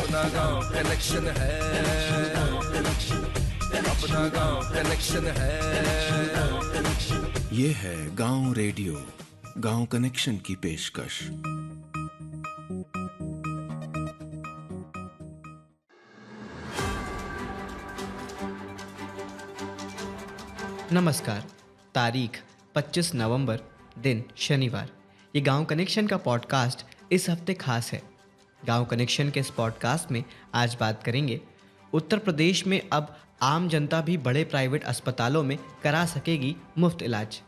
अपना गांव कनेक्शन है, अपना गांव कनेक्शन है। ये है गांव रेडियो, गांव कनेक्शन की पेशकश। नमस्कार। तारीख 25 नवंबर, दिन शनिवार। ये गांव कनेक्शन का पॉडकास्ट इस हफ्ते खास है। गांव कनेक्शन के इस पॉडकास्ट में आज बात करेंगे उत्तर प्रदेश में अब आम जनता भी बड़े प्राइवेट अस्पतालों में करा सकेगी मुफ्त इलाज।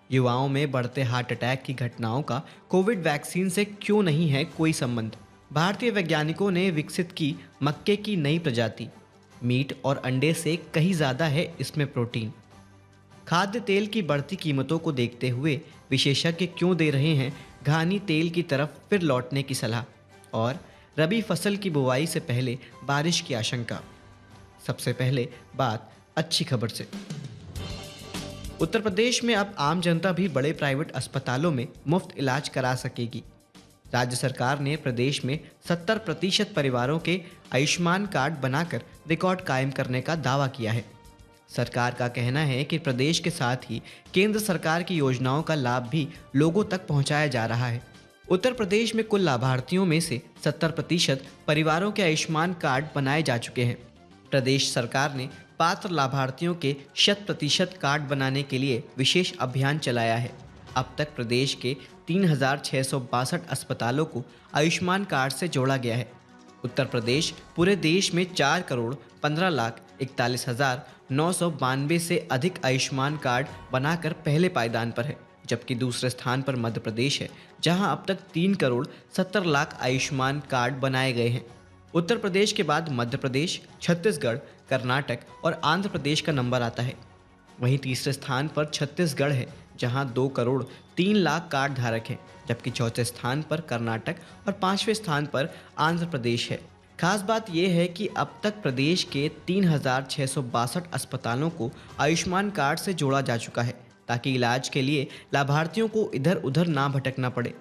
युवाओं में बढ़ते हार्ट अटैक की घटनाओं का कोविड वैक्सीन से क्यों नहीं है कोई संबंध। भारतीय वैज्ञानिकों ने विकसित की मक्के की नई प्रजाति। मीट और अंडे से कहीं ज़्यादा है इसमें प्रोटीन। खाद्य तेल की बढ़ती कीमतों को देखते हुए विशेषज्ञ क्यों दे रहे हैं घानी तेल की तरफ फिर लौटने की सलाह। और रबी फसल की बुवाई से पहले बारिश की आशंका। सबसे पहले बात अच्छी खबर से। उत्तर प्रदेश में अब आम जनता भी बड़े प्राइवेट अस्पतालों में मुफ्त इलाज करा सकेगी। राज्य सरकार ने प्रदेश में 70% परिवारों के आयुष्मान कार्ड बनाकर रिकॉर्ड कायम करने का दावा किया है। सरकार का कहना है कि प्रदेश के साथ ही केंद्र सरकार की योजनाओं का लाभ भी लोगों तक पहुंचाया जा रहा है। उत्तर प्रदेश में कुल लाभार्थियों में से 70% परिवारों के आयुष्मान कार्ड बनाए जा चुके हैं। प्रदेश सरकार ने पात्र लाभार्थियों के 100% कार्ड बनाने के लिए विशेष अभियान चलाया है। अब तक प्रदेश के 3662 अस्पतालों को आयुष्मान कार्ड से जोड़ा गया है। उत्तर प्रदेश पूरे देश में 4,15,41,992 से अधिक आयुष्मान कार्ड बनाकर पहले पायदान पर है, जबकि दूसरे स्थान पर मध्य प्रदेश है, जहां अब तक 3,70,00,000 आयुष्मान कार्ड बनाए गए हैं। उत्तर प्रदेश के बाद मध्य प्रदेश, छत्तीसगढ़, कर्नाटक और आंध्र प्रदेश का नंबर आता है। वहीं तीसरे स्थान पर छत्तीसगढ़ है, जहां 2,03,00,000 कार्ड धारक हैं, जबकि चौथे स्थान पर कर्नाटक और 5वें स्थान पर आंध्र प्रदेश है। खास बात यह है कि अब तक प्रदेश के 3,662 अस्पतालों को आयुष्मान कार्ड से जोड़ा जा चुका है, ताकि इलाज के लिए लाभार्थियों को इधर उधर ना भटकना पड़े।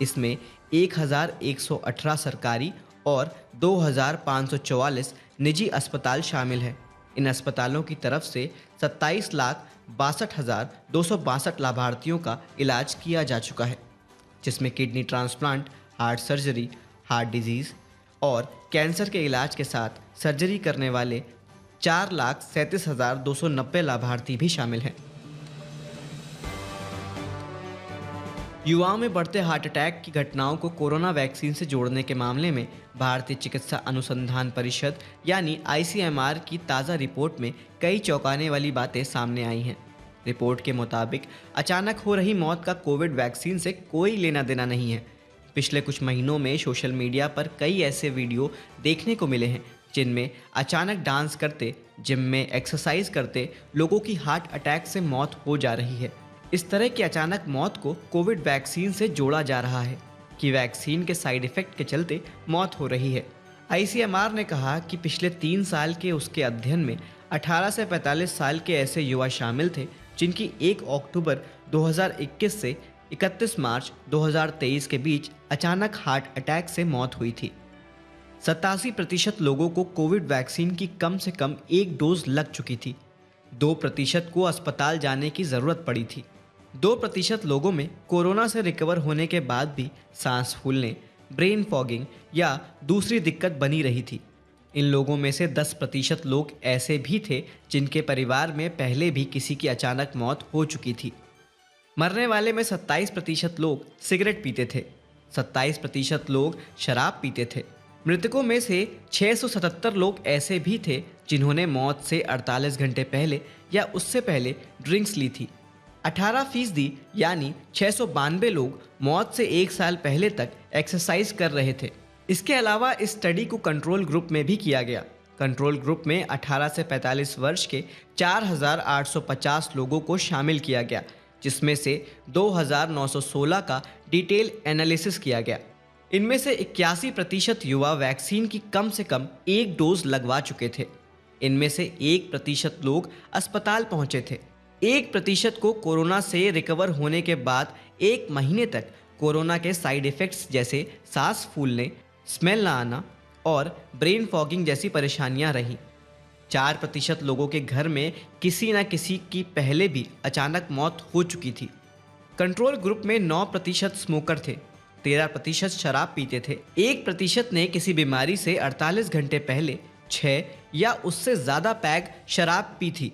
इसमें 1,118 सरकारी और 2,544 निजी अस्पताल शामिल हैं। इन अस्पतालों की तरफ से 27,62,262 लाभार्थियों का इलाज किया जा चुका है, जिसमें kidney transplant, heart surgery, heart disease और कैंसर के इलाज के साथ सर्जरी करने वाले 4,37,290 लाभार्थी भी शामिल हैं। युवाओं में बढ़ते हार्ट अटैक की घटनाओं को कोरोना वैक्सीन से जोड़ने के मामले में भारतीय चिकित्सा अनुसंधान परिषद यानी ICMR की ताज़ा रिपोर्ट में कई चौंकाने वाली बातें सामने आई हैं। रिपोर्ट के मुताबिक अचानक हो रही मौत का कोविड वैक्सीन से कोई लेना देना नहीं है। पिछले कुछ महीनों में सोशल मीडिया पर कई ऐसे वीडियो देखने को मिले हैं जिनमें अचानक डांस करते, जिम में एक्सरसाइज करते लोगों की हार्ट अटैक से मौत हो जा रही है। इस तरह की अचानक मौत को कोविड वैक्सीन से जोड़ा जा रहा है कि वैक्सीन के साइड इफ़ेक्ट के चलते मौत हो रही है। ICMR ने कहा कि पिछले 3 साल के उसके अध्ययन में 18 से 45 साल के ऐसे युवा शामिल थे जिनकी 1 अक्टूबर 2021 से 31 मार्च 2023 के बीच अचानक हार्ट अटैक से मौत हुई थी। 87% लोगों को कोविड वैक्सीन की कम से कम 1 डोज लग चुकी थी। 2% को अस्पताल जाने की ज़रूरत पड़ी थी। 2% लोगों में कोरोना से रिकवर होने के बाद भी सांस फूलने, ब्रेन फॉगिंग या दूसरी दिक्कत बनी रही थी। इन लोगों में से 10% लोग ऐसे भी थे जिनके परिवार में पहले भी किसी की अचानक मौत हो चुकी थी। मरने वाले में 27% लोग सिगरेट पीते थे, 27% लोग शराब पीते थे। मृतकों में से 677 लोग ऐसे भी थे जिन्होंने मौत से 48 घंटे पहले या उससे पहले ड्रिंक्स ली थी। 18% यानी 692 लोग मौत से 1 साल पहले तक एक्सरसाइज कर रहे थे। इसके अलावा इस स्टडी को कंट्रोल ग्रुप में भी किया गया। कंट्रोल ग्रुप में 18 से 45 वर्ष के 4,850 लोगों को शामिल किया गया, जिसमें से 2,916 का डिटेल एनालिसिस किया गया। इनमें से 81% युवा वैक्सीन की कम से कम 1 डोज लगवा चुके थे। इनमें से 1% लोग अस्पताल पहुंचे थे। 1% को कोरोना से रिकवर होने के बाद 1 महीने तक कोरोना के साइड इफ़ेक्ट्स जैसे सांस फूलने, स्मेल ना आना और ब्रेन फॉगिंग जैसी परेशानियां रहीं। 4% लोगों के घर में किसी न किसी की पहले भी अचानक मौत हो चुकी थी। कंट्रोल ग्रुप में 9% स्मोकर थे, 13% शराब पीते थे, 1% ने किसी बीमारी से 48 घंटे पहले 6 या उससे ज़्यादा पैग शराब पी थी।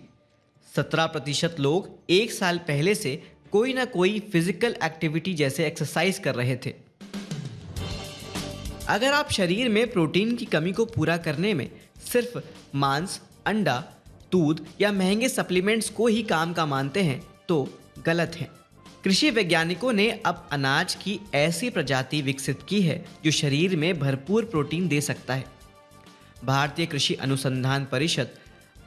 17% लोग 1 साल पहले से कोई ना कोई फिजिकल एक्टिविटी जैसे एक्सरसाइज कर रहे थे। अगर आप शरीर में प्रोटीन की कमी को पूरा करने में सिर्फ मांस, अंडा, दूध या महंगे सप्लीमेंट्स को ही काम का मानते हैं तो गलत हैं। कृषि वैज्ञानिकों ने अब अनाज की ऐसी प्रजाति विकसित की है जो शरीर में भरपूर प्रोटीन दे सकता है। भारतीय कृषि अनुसंधान परिषद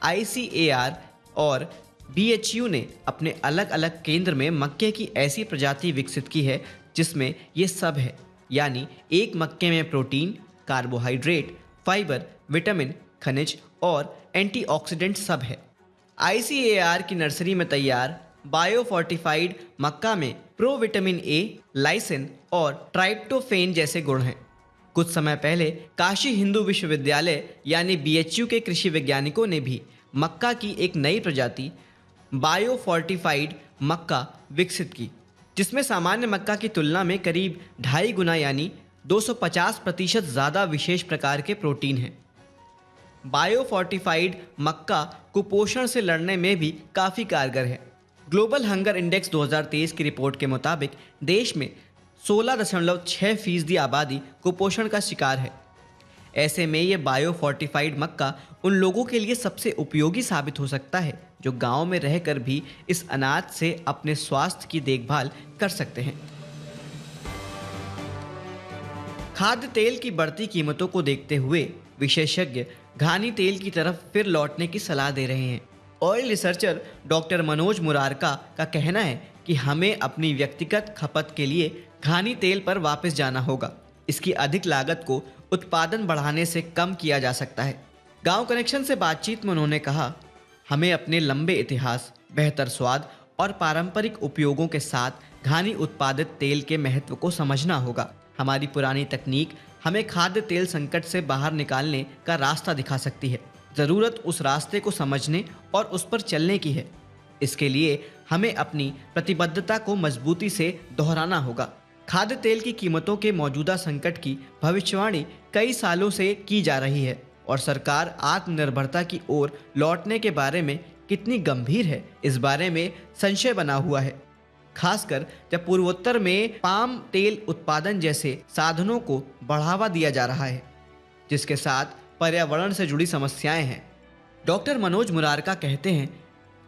ICAR और BHU ने अपने अलग अलग केंद्र में मक्के की ऐसी प्रजाति विकसित की है जिसमें ये सब है, यानी एक मक्के में प्रोटीन, कार्बोहाइड्रेट, फाइबर, विटामिन, खनिज और एंटीऑक्सीडेंट सब है। ICAR की नर्सरी में तैयार बायोफोर्टिफाइड मक्का में प्रोविटामिन A, लाइसिन और ट्राइप्टोफेन जैसे गुण हैं। कुछ समय पहले काशी हिंदू विश्वविद्यालय यानी BHU के कृषि वैज्ञानिकों ने भी मक्का की एक नई प्रजाति बायोफोर्टिफाइड मक्का विकसित की, जिसमें सामान्य मक्का की तुलना में करीब 2.5 गुना यानी 250% ज़्यादा विशेष प्रकार के प्रोटीन हैं। बायोफोर्टिफाइड मक्का कुपोषण से लड़ने में भी काफ़ी कारगर है। ग्लोबल हंगर इंडेक्स 2023 की रिपोर्ट के मुताबिक देश में 16.6% आबादी कुपोषण का शिकार है। ऐसे में ये बायोफोर्टिफाइड मक्का उन लोगों के लिए सबसे उपयोगी साबित हो सकता है जो गांव में रहकर भी इस अनाज से अपने स्वास्थ्य की देखभाल कर सकते हैं। खाद्य तेल की बढ़ती कीमतों को देखते हुए विशेषज्ञ घानी तेल की तरफ फिर लौटने की सलाह दे रहे हैं। Oil researcher doctor Manoj Murarka का कहना है कि हमें अपनी व्यक्तिगत खपत के लिए घानी तेल पर वापस जाना होगा। इसकी अधिक लागत को उत्पादन बढ़ाने से कम किया जा सकता है। गांव कनेक्शन से बातचीत में उन्होंने कहा, हमें अपने लंबे इतिहास, बेहतर स्वाद और पारंपरिक उपयोगों के साथ घानी उत्पादित तेल के महत्व को समझना होगा। हमारी पुरानी तकनीक हमें खाद्य तेल संकट से बाहर निकालने का रास्ता दिखा सकती है। ज़रूरत उस रास्ते को समझने और उस पर चलने की है। इसके लिए हमें अपनी प्रतिबद्धता को मजबूती से दोहराना होगा। खाद्य तेल की कीमतों के मौजूदा संकट की भविष्यवाणी कई सालों से की जा रही है और सरकार आत्मनिर्भरता की ओर लौटने के बारे में कितनी गंभीर है, इस बारे में संशय बना हुआ है। खासकर जब पूर्वोत्तर में पाम तेल उत्पादन जैसे साधनों को बढ़ावा दिया जा रहा है, जिसके साथ पर्यावरण से जुड़ी समस्याएं हैं। डॉक्टर मनोज मुरारका कहते हैं,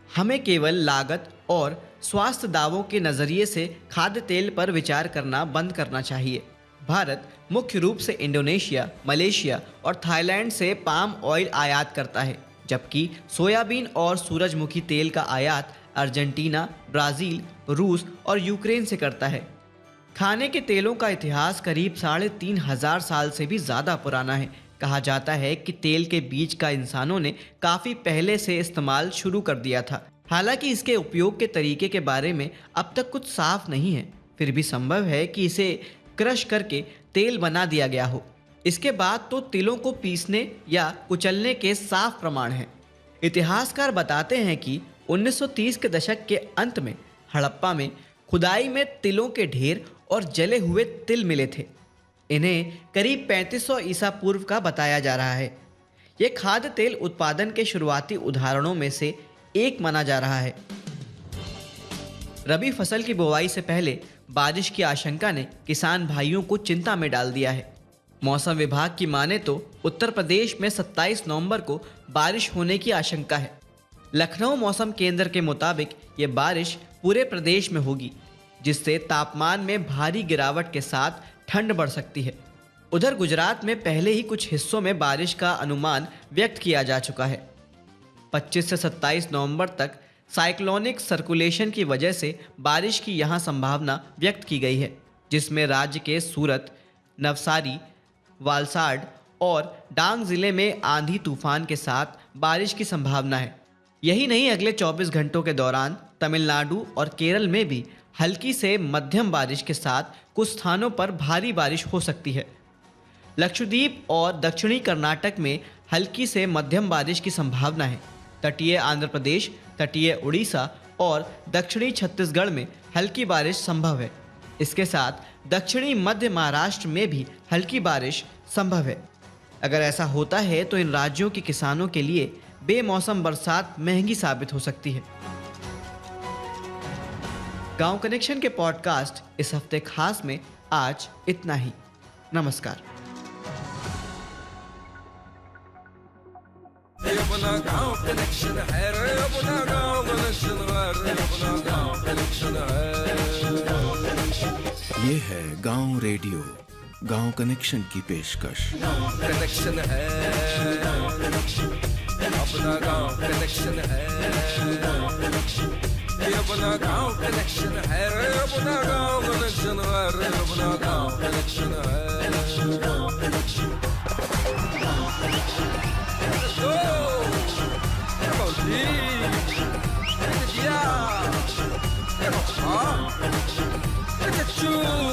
हमें केवल लागत और स्वास्थ्य दावों के नज़रिए से खाद्य तेल पर विचार करना बंद करना चाहिए। भारत मुख्य रूप से इंडोनेशिया, मलेशिया और थाईलैंड से पाम ऑयल आयात करता है, जबकि सोयाबीन और सूरजमुखी तेल का आयात अर्जेंटीना, ब्राज़ील, रूस और यूक्रेन से करता है। खाने के तेलों का इतिहास करीब 3,500 साल से भी ज़्यादा पुराना है। कहा जाता है कि तेल के बीज का इंसानों ने काफ़ी पहले से इस्तेमाल शुरू कर दिया था। हालांकि इसके उपयोग के तरीके के बारे में अब तक कुछ साफ नहीं है, फिर भी संभव है कि इसे क्रश करके तेल बना दिया गया हो। इसके बाद तो तिलों को पीसने या कुचलने के साफ प्रमाण हैं। इतिहासकार बताते हैं कि 1930 के दशक के अंत में हड़प्पा में खुदाई में तिलों के ढेर और जले हुए तिल मिले थे। इन्हें करीब 3500 ईसा पूर्व का बताया जा रहा है। ये खाद्य तेल उत्पादन के शुरुआती उदाहरणों में से एक माना जा रहा है। रबी फसल की बुवाई से पहले बारिश की आशंका ने किसान भाइयों को चिंता में डाल दिया है। मौसम विभाग की माने तो उत्तर प्रदेश में 27 नवंबर को बारिश होने की आशंका है। लखनऊ मौसम केंद्र के मुताबिक ये बारिश पूरे प्रदेश में होगी, जिससे तापमान में भारी गिरावट के साथ ठंड बढ़ सकती है। उधर गुजरात में पहले ही कुछ हिस्सों में बारिश का अनुमान व्यक्त किया जा चुका है। 25 से 27 नवंबर तक साइक्लोनिक सर्कुलेशन की वजह से बारिश की यहां संभावना व्यक्त की गई है, जिसमें राज्य के सूरत, नवसारी, वालसाड और डांग जिले में आंधी तूफान के साथ बारिश की संभावना है। यही नहीं, अगले 24 घंटों के दौरान तमिलनाडु और केरल में भी हल्की से मध्यम बारिश के साथ कुछ स्थानों पर भारी बारिश हो सकती है। लक्षद्वीप और दक्षिणी कर्नाटक में हल्की से मध्यम बारिश की संभावना है। तटीय आंध्र प्रदेश, तटीय उड़ीसा और दक्षिणी छत्तीसगढ़ में हल्की बारिश संभव है। इसके साथ दक्षिणी मध्य महाराष्ट्र में भी हल्की बारिश संभव है। अगर ऐसा होता है तो इन राज्यों के किसानों के लिए बेमौसम बरसात महंगी साबित हो सकती है। गांव कनेक्शन के पॉडकास्ट इस हफ्ते खास में आज इतना ही। नमस्कार। ये अपना गांव कनेक्शन है रे, अपना गांव कनेक्शन है रे, अपना गांव कनेक्शन है। ये है गांव रेडियो, गांव कनेक्शन की पेशकश। कनेक्शन है, अपना गांव कनेक्शन है। ये अपना गांव कनेक्शन है रे, अपना गांव कनेक्शन है रे, अपना गांव कनेक्शन है। Let's go! Come on, G! Yeah! Come on, huh? Look at you!